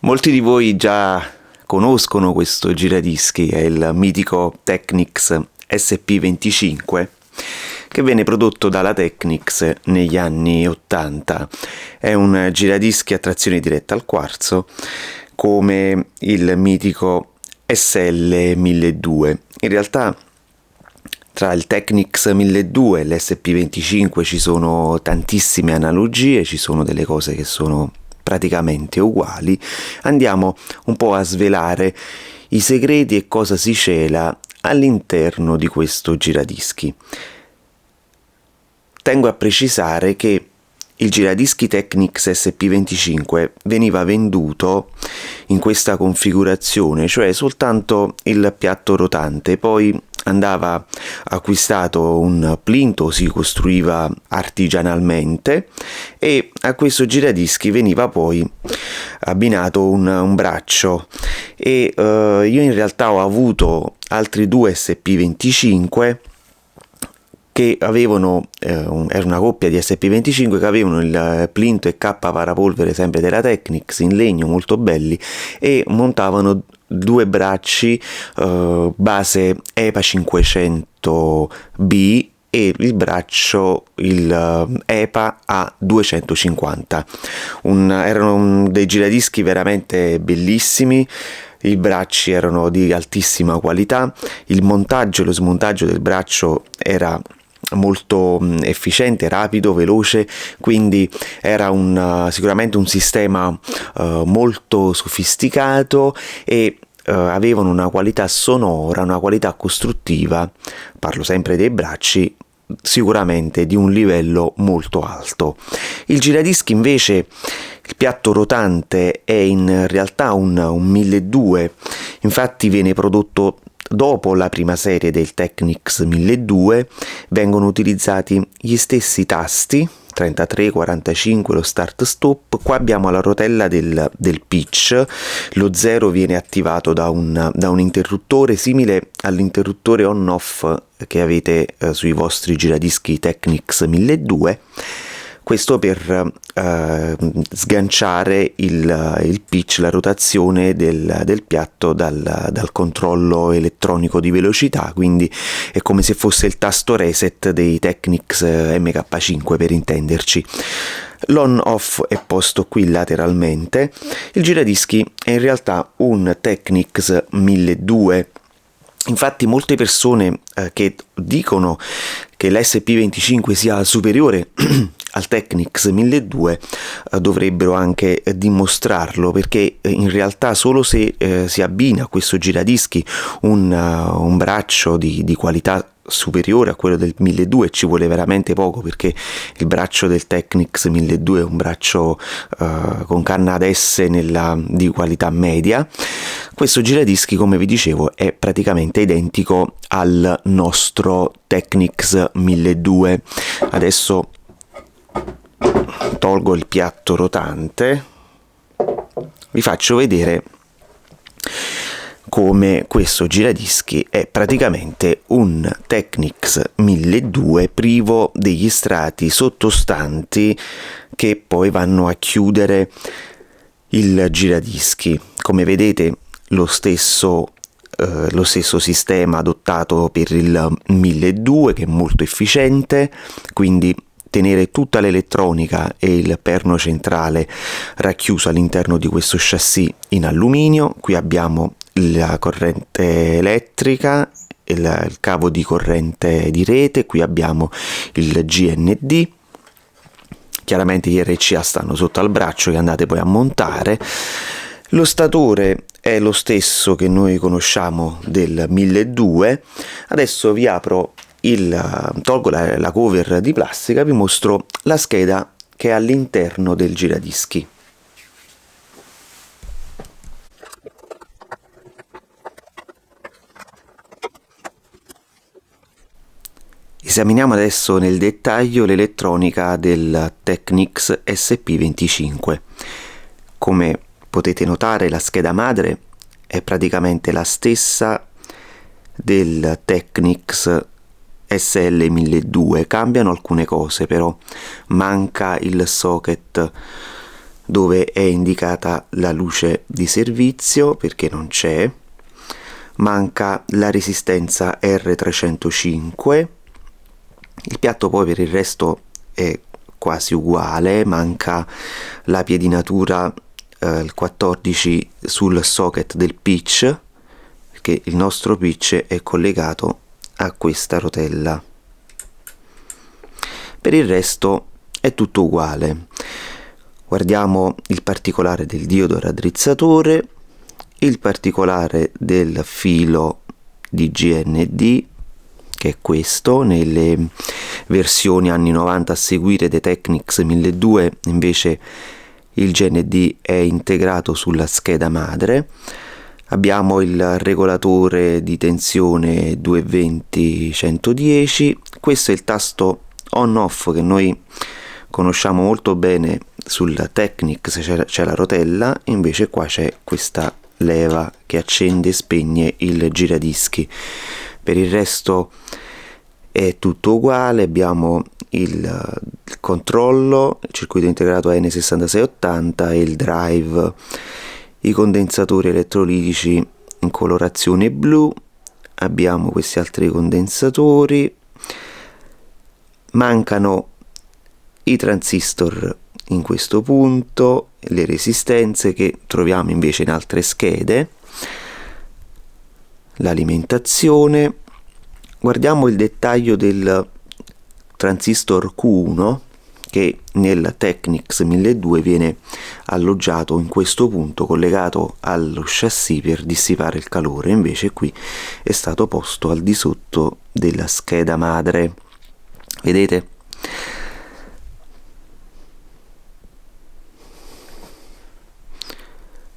Molti di voi già conoscono questo giradischi, è il mitico Technics SP25 che venne prodotto dalla Technics negli anni 80. È un giradischi a trazione diretta al quarzo come il mitico SL1200. In realtà tra il Technics 1200 e l'SP25 ci sono tantissime analogie, ci sono delle cose che sono praticamente uguali. Andiamo un po' a svelare i segreti e cosa si cela all'interno di questo giradischi. Tengo a precisare che il giradischi Technics SP25 veniva venduto in questa configurazione, cioè soltanto il piatto rotante, poi andava acquistato un plinto, si costruiva artigianalmente e a questo giradischi veniva poi abbinato un braccio e io in realtà ho avuto altri due SP25 che avevano, era una coppia di SP25 che avevano il plinto e K parapolvere sempre della Technics in legno molto belli e montavano due bracci base EPA 500B e il braccio EPA A250. Erano dei giradischi veramente bellissimi. I bracci erano di altissima qualità, il montaggio e lo smontaggio del braccio era molto efficiente, rapido, veloce, quindi era sicuramente un sistema molto sofisticato e avevano una qualità sonora, una qualità costruttiva, parlo sempre dei bracci, sicuramente di un livello molto alto. Il giradischi invece, il piatto rotante, è in realtà un 1200, infatti viene prodotto dopo la prima serie del Technics 1200, vengono utilizzati gli stessi tasti 33, 45, lo start stop. Qua abbiamo la rotella del pitch, lo 0 viene attivato da un interruttore simile all'interruttore on off che avete sui vostri giradischi Technics 1200. Questo per sganciare il pitch, la rotazione del piatto dal controllo elettronico di velocità, quindi è come se fosse il tasto reset dei Technics MK5 per intenderci. L'on-off è posto qui lateralmente. Il giradischi è in realtà un Technics 1200. Infatti molte persone che dicono che l'SP25 sia superiore al Technics 1200 dovrebbero anche dimostrarlo, perché in realtà solo se si abbina a questo giradischi un braccio di qualità superiore a quello del 1200, ci vuole veramente poco, perché il braccio del Technics 1200 è un braccio con canna ad S di qualità media. Questo giradischi, come vi dicevo, è praticamente identico al nostro Technics 1200. Adesso tolgo il piatto rotante, vi faccio vedere come questo giradischi è praticamente un Technics 1200 privo degli strati sottostanti che poi vanno a chiudere il giradischi. Come vedete lo stesso sistema adottato per il 1200, che è molto efficiente, quindi tenere tutta l'elettronica e il perno centrale racchiuso all'interno di questo chassis in alluminio. Qui abbiamo la corrente elettrica, il cavo di corrente di rete, qui abbiamo il GND. Chiaramente gli RCA stanno sotto al braccio che andate poi a montare. Lo statore è lo stesso che noi conosciamo del 1200. Adesso vi apro tolgo la cover di plastica, vi mostro la scheda che è all'interno del giradischi. Esaminiamo adesso nel dettaglio l'elettronica del Technics SP25. Come potete notare, la scheda madre è praticamente la stessa del Technics SL1200, cambiano alcune cose, però manca il socket dove è indicata la luce di servizio perché non c'è, manca la resistenza R305, il piatto poi per il resto è quasi uguale, manca la piedinatura il 14 sul socket del pitch, perché il nostro pitch è collegato a questa rotella. Per il resto è tutto uguale. Guardiamo il particolare del diodo raddrizzatore, il particolare del filo di GND, che è questo. Nelle versioni anni 90 a seguire dei Technics 1200 invece il GND è integrato sulla scheda madre. Abbiamo il regolatore di tensione 220-110, questo è il tasto on-off che noi conosciamo molto bene. Sul Technics c'è la rotella, invece qua c'è questa leva che accende e spegne il giradischi. Per il resto è tutto uguale, abbiamo il controllo, il circuito integrato AN6680 e il drive, i condensatori elettrolitici in colorazione blu, abbiamo questi altri condensatori, mancano i transistor in questo punto, le resistenze che troviamo invece in altre schede, l'alimentazione. Guardiamo il dettaglio del transistor Q1 che nel Technics 1200 viene alloggiato in questo punto collegato allo chassis per dissipare il calore, invece qui è stato posto al di sotto della scheda madre. Vedete?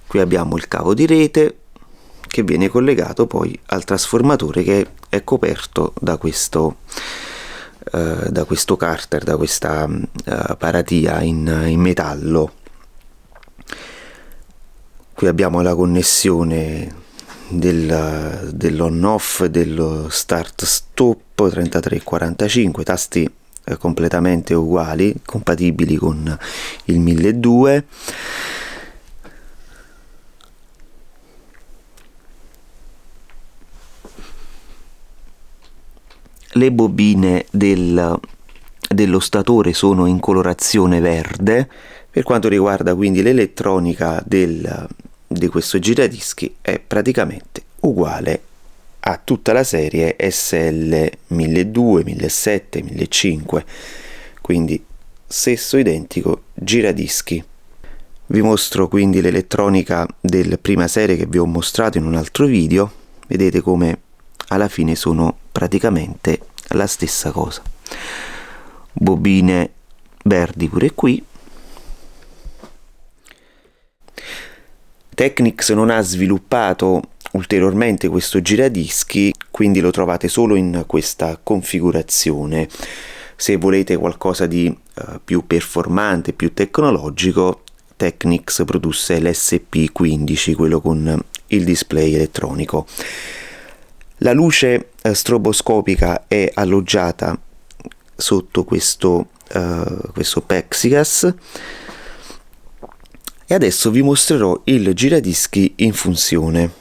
Qui abbiamo il cavo di rete che viene collegato poi al trasformatore che è coperto da questo carter, da questa paratia in metallo. Qui abbiamo la connessione dell'on-off, dello start-stop 33 e 45, tasti completamente uguali, compatibili con il 1200. Le bobine dello statore sono in colorazione verde. Per quanto riguarda quindi l'elettronica di questo giradischi è praticamente uguale a tutta la serie SL 1200, 1700, 1500, quindi stesso identico giradischi. Vi mostro quindi l'elettronica del prima serie che vi ho mostrato in un altro video. Vedete come alla fine sono praticamente la stessa cosa. Bobine verdi pure qui. Technics non ha sviluppato ulteriormente questo giradischi, quindi lo trovate solo in questa configurazione. Se volete qualcosa di più performante, più tecnologico, Technics produsse l'SP15, quello con il display elettronico. La luce stroboscopica è alloggiata sotto questo plexiglass. E adesso vi mostrerò il giradischi in funzione.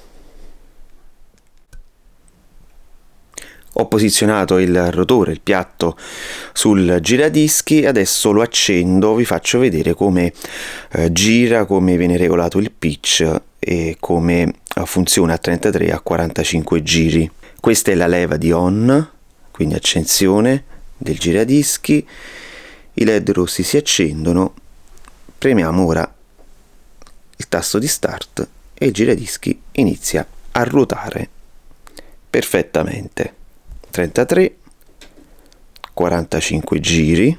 Ho posizionato il rotore, il piatto, sul giradischi, adesso lo accendo, vi faccio vedere come gira, come viene regolato il pitch e come funziona a 33 e a 45 giri. Questa è la leva di on, quindi accensione del giradischi, i led rossi si accendono, premiamo ora il tasto di start e il giradischi inizia a ruotare perfettamente. 33, 45 giri.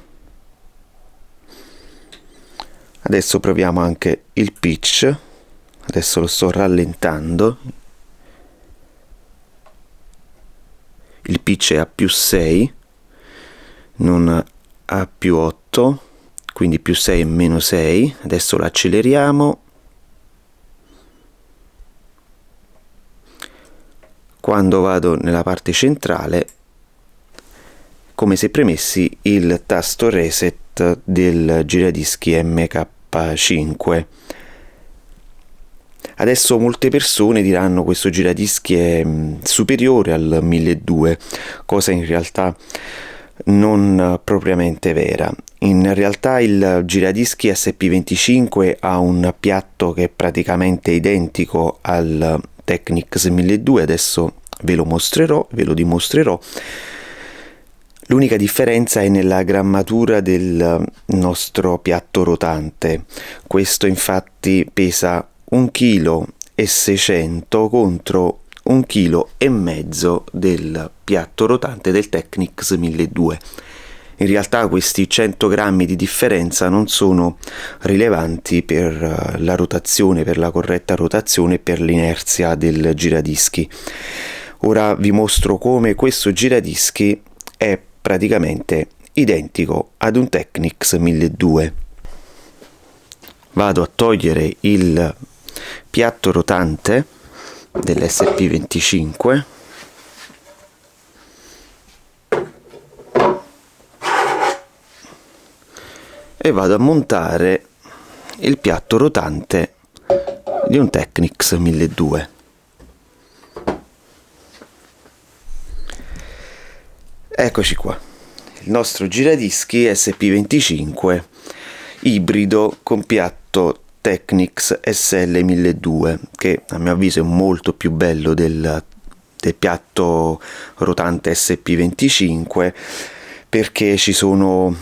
Adesso proviamo anche il pitch, adesso lo sto rallentando. Il pitch è a +6, non a +8, quindi +6 e -6. Adesso lo acceleriamo. Quando vado nella parte centrale, come se premessi il tasto reset del giradischi MK K5. Adesso molte persone diranno questo giradischi è superiore al 1200, cosa in realtà non propriamente vera. In realtà il giradischi SP25 ha un piatto che è praticamente identico al Technics 1200, adesso ve lo dimostrerò. L'unica differenza è nella grammatura del nostro piatto rotante. Questo infatti pesa 1,6 kg contro 1,5 kg del piatto rotante del Technics 1200. In realtà questi 100 grammi di differenza non sono rilevanti per la rotazione, per la corretta rotazione e per l'inerzia del giradischi. Ora vi mostro come questo giradischi è praticamente identico ad un Technics 1200. Vado a togliere il piatto rotante dell'SP25 e vado a montare il piatto rotante di un Technics 1200. Eccoci qua, il nostro giradischi SP25 ibrido con piatto Technics SL 1200, che a mio avviso è molto più bello del piatto rotante SP25, perché ci sono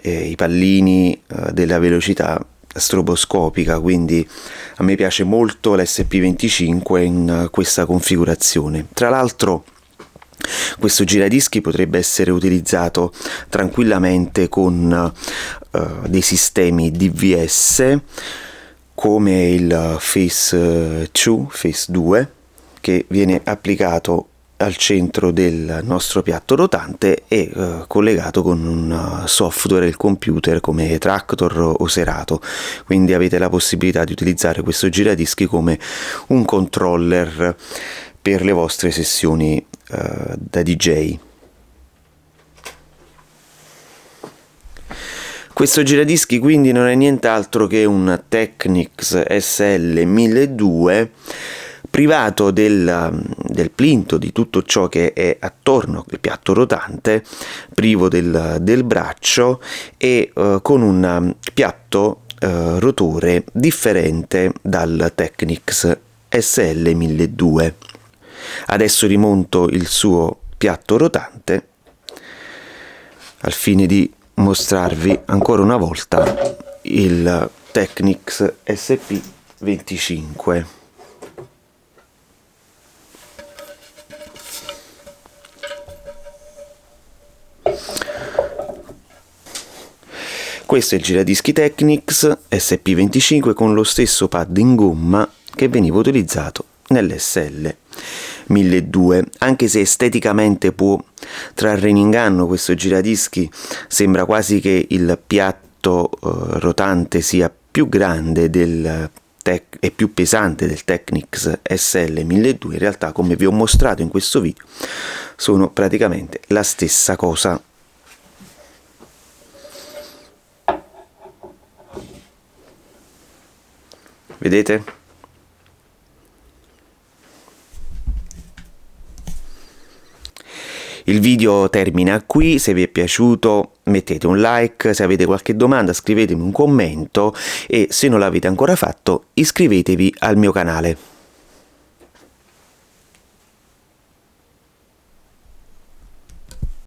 i pallini della velocità stroboscopica, quindi a me piace molto l'SP25 in questa configurazione. Tra l'altro questo giradischi potrebbe essere utilizzato tranquillamente con dei sistemi DVS come il Phase 2, che viene applicato al centro del nostro piatto rotante e collegato con un software del computer come Traktor o Serato, quindi avete la possibilità di utilizzare questo giradischi come un controller per le vostre sessioni da DJ. Questo giradischi quindi non è nient'altro che un Technics SL 1200 privato del plinto, di tutto ciò che è attorno al piatto rotante, privo del braccio e con un piatto rotore differente dal Technics SL 1200. Adesso rimonto il suo piatto rotante al fine di mostrarvi ancora una volta il Technics SP25. Questo è il giradischi Technics SP25 con lo stesso pad in gomma che veniva utilizzato nell'SL 1200, anche se esteticamente può trarre in inganno questo giradischi, sembra quasi che il piatto rotante sia più grande e più pesante del Technics SL 1200. In realtà, come vi ho mostrato in questo video, sono praticamente la stessa cosa. Vedete? Il video termina qui. Se vi è piaciuto mettete un like, se avete qualche domanda scrivetemi un commento e se non l'avete ancora fatto iscrivetevi al mio canale.